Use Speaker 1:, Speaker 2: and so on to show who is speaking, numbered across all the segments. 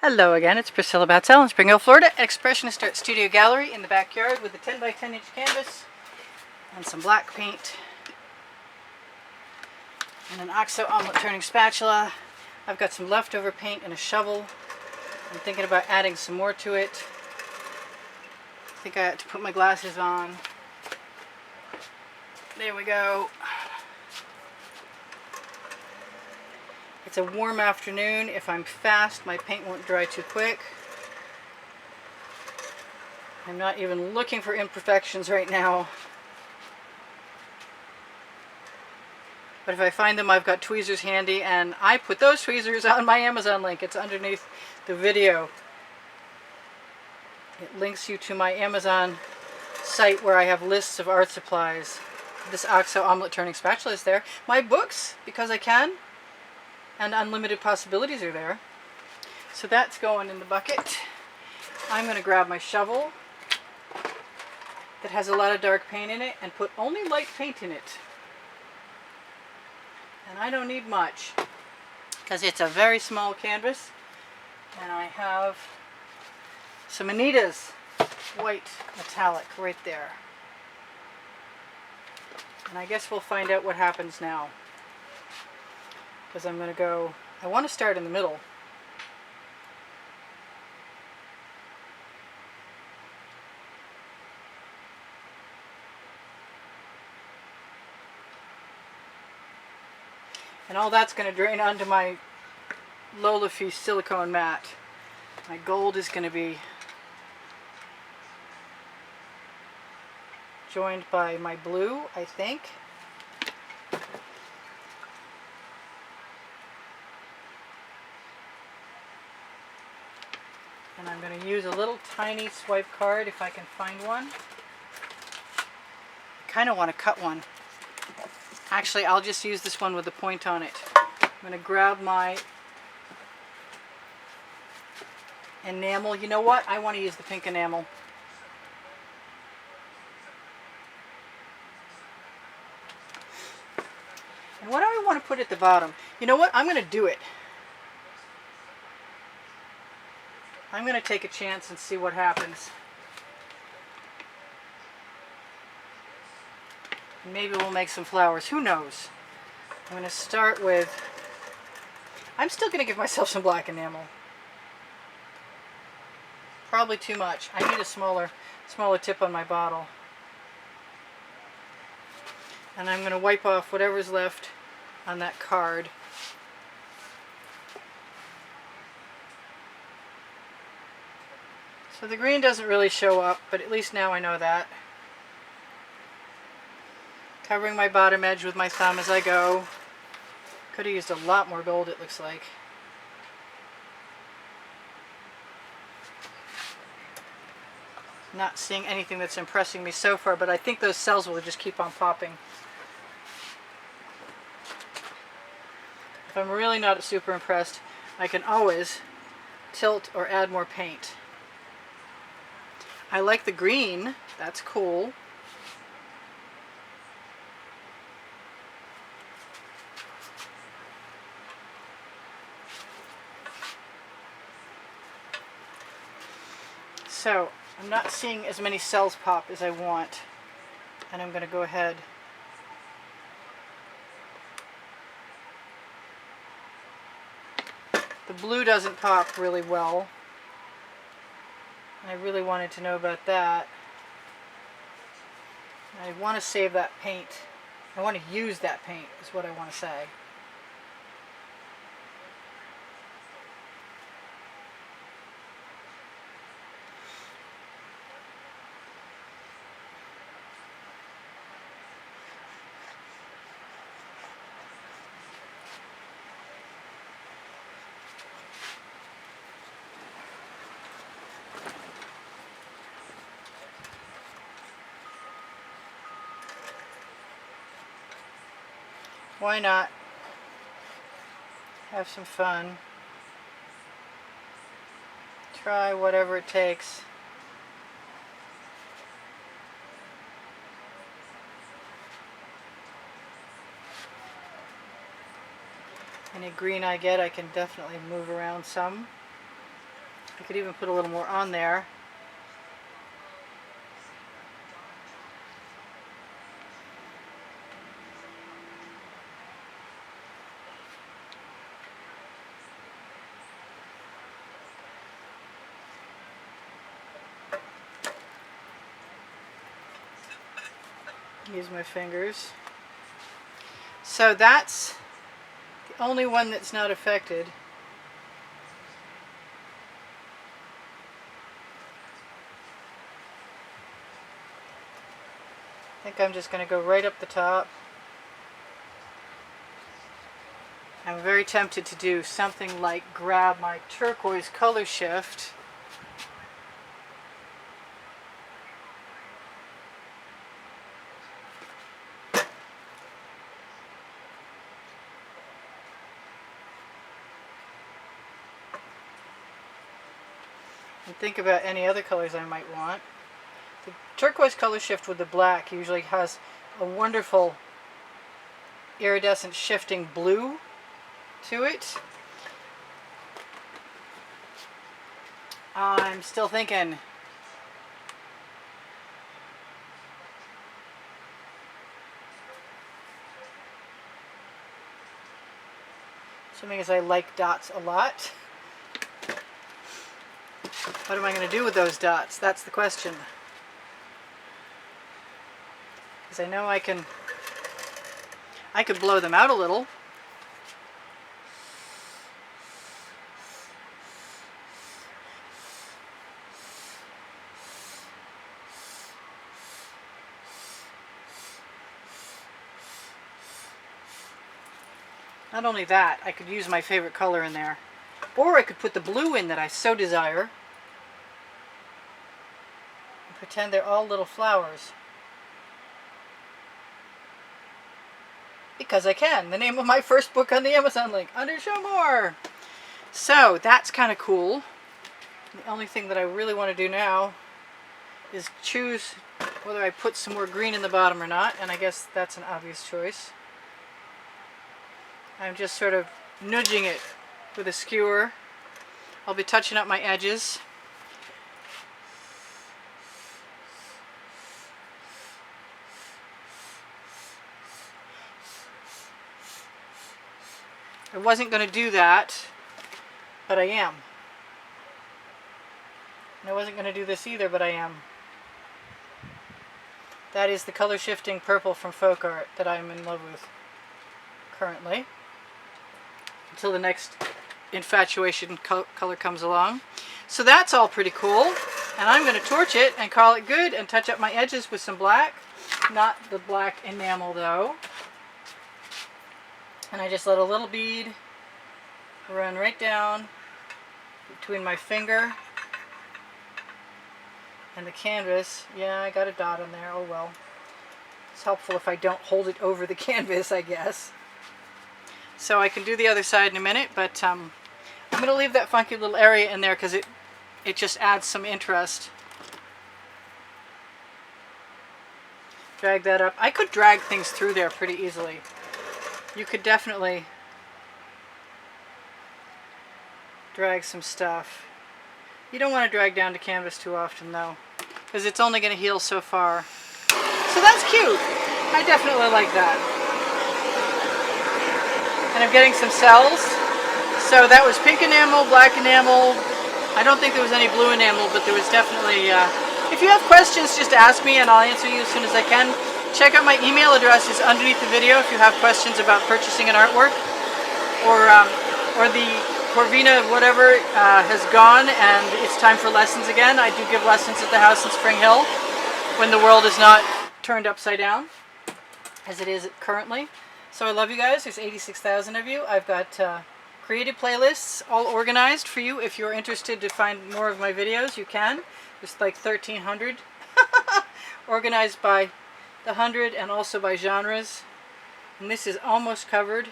Speaker 1: Hello again, it's Priscilla Batzell in Spring Hill, Florida, Expressionist Art Studio Gallery in the backyard with a 10 by 10 inch canvas and some black paint and an OXO omelet turning spatula. I've got some leftover paint and a shovel. I'm thinking about adding some more to it. I think I have to put my glasses on. There we go. It's a warm afternoon. If I'm fast, my paint won't dry too quick. I'm not even looking for imperfections right now. But if I find them, I've got tweezers handy, and I put those tweezers on my Amazon link. It's underneath the video. It links you to my Amazon site where I have lists of art supplies. This OXO omelet turning spatula is there. My books, because I can, and unlimited possibilities are there. So that's going in the bucket. I'm going to grab my shovel that has a lot of dark paint in it and put only light paint in it. And I don't need much because it's a very small canvas, and I have some Anita's white metallic right there. And I guess we'll find out what happens now, because I'm going to go, I want to start in the middle. And all that's going to drain onto my Lola Fee silicone mat. My gold is going to be joined by my blue, I think. And I'm going to use a little tiny swipe card if I can find one. I kind of want to cut one. Actually, I'll just use this one with a point on it. I'm going to grab my enamel. You know what? I want to use the pink enamel. And what do I want to put at the bottom? You know what? I'm going to do it. I'm going to take a chance and see what happens. Maybe we'll make some flowers. Who knows? I'm going to start with... I'm still going to give myself some black enamel. Probably too much. I need a smaller tip on my bottle. And I'm going to wipe off whatever's left on that card. So the green doesn't really show up, but at least now I know that. Covering my bottom edge with my thumb as I go. Could have used a lot more gold, it looks like. Not seeing anything that's impressing me so far, but I think those cells will just keep on popping. If I'm really not super impressed, I can always tilt or add more paint. I like the green, that's cool. So, I'm not seeing as many cells pop as I want, and I'm going to go ahead . The blue doesn't pop really well. I really wanted to know about that. I want to save that paint. I want to use that paint, is what I want to say. Why not? Have some fun. Try whatever it takes. Any green I get, I can definitely move around some. I could even put a little more on there. Use my fingers. So that's the only one that's not affected. I think I'm just going to go right up the top. I'm very tempted to do something like grab my turquoise color shift and think about any other colors I might want. The turquoise color shift with the black usually has a wonderful iridescent shifting blue to it. I'm still thinking. Assuming as I like dots a lot. What am I going to do with those dots? That's the question. Because I know I could blow them out a little. Not only that, I could use my favorite color in there. Or I could put the blue in that I so desire. And pretend they're all little flowers. Because I can. The name of my first book on the Amazon link, under Show More. So that's kind of cool. The only thing that I really want to do now is choose whether I put some more green in the bottom or not. And I guess that's an obvious choice. I'm just sort of nudging it with a skewer. I'll be touching up my edges. I wasn't going to do that, but I am. And I wasn't going to do this either, but I am. That is the color shifting purple from Folk-Art that I'm in love with currently. Until the next infatuation color comes along. So that's all pretty cool. And I'm going to torch it and call it good and touch up my edges with some black. Not the black enamel though. And I just let a little bead run right down between my finger and the canvas. Yeah, I got a dot on there. Oh well. It's helpful if I don't hold it over the canvas, I guess. So I can do the other side in a minute, but I'm going to leave that funky little area in there because it just adds some interest. Drag that up. I could drag things through there pretty easily. You could definitely drag some stuff. You don't want to drag down to canvas too often though, because it's only going to heal so far. So that's cute. I definitely like that. And I'm getting some cells. So that was pink enamel, black enamel. I don't think there was any blue enamel, but there was definitely... if you have questions, just ask me and I'll answer you as soon as I can. Check out my email address is underneath the video if you have questions about purchasing an artwork. Or the Corvina whatever has gone and it's time for lessons again. I do give lessons at the house in Spring Hill when the world is not turned upside down as it is currently. So I love you guys. There's 86,000 of you. I've got creative playlists all organized for you. If you're interested to find more of my videos, you can. There's like 1,300 organized by the 100 and also by genres. And this is almost covered.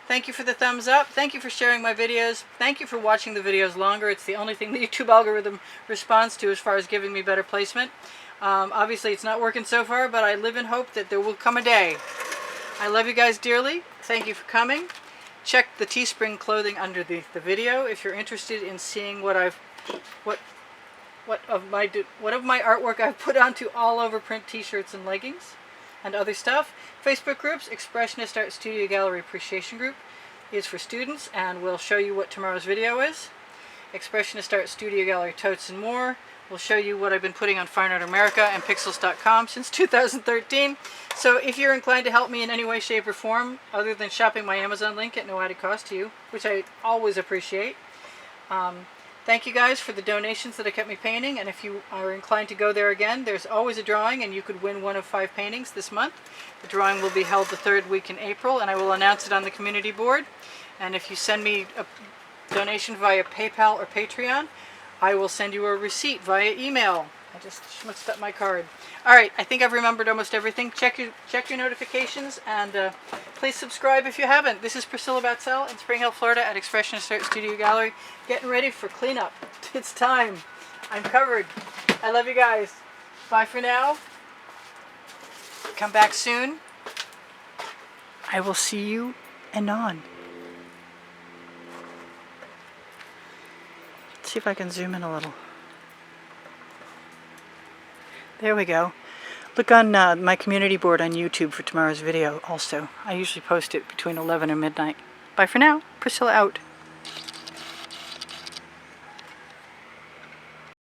Speaker 1: Thank you for the thumbs up. Thank you for sharing my videos. Thank you for watching the videos longer. It's the only thing the YouTube algorithm responds to as far as giving me better placement. Obviously it's not working so far, but I live in hope that there will come a day. I love you guys dearly. Thank you for coming. check the Teespring clothing under the video if you're interested in seeing what of my artwork I've put onto all over print t-shirts and leggings and other stuff. Facebook groups, Expressionist Art Studio Gallery Appreciation Group is for students and will show you what tomorrow's video is. Expressionist Art Studio Gallery Totes and More will show you what I've been putting on Fine Art America and Pixels.com since 2013. So if you're inclined to help me in any way, shape, or form, other than shopping my Amazon link at no added cost to you, which I always appreciate, thank you guys for the donations that have kept me painting, and if you are inclined to go there again, there's always a drawing and you could win one of 5 paintings this month. The drawing will be held the 3rd week in April and I will announce it on the community board. And if you send me a donation via PayPal or Patreon, I will send you a receipt via email. I just schmutzed up my card. Alright, I think I've remembered almost everything. Check your notifications and please subscribe if you haven't. This is Priscilla Batzell in Spring Hill, Florida at Expressionist Art Studio Gallery, getting ready for cleanup. It's time. I'm covered. I love you guys. Bye for now. Come back soon. I will see you anon. Let's see if I can zoom in a little. There we go. Look on my community board on YouTube for tomorrow's video also. I usually post it between 11 and midnight. Bye for now. Priscilla out.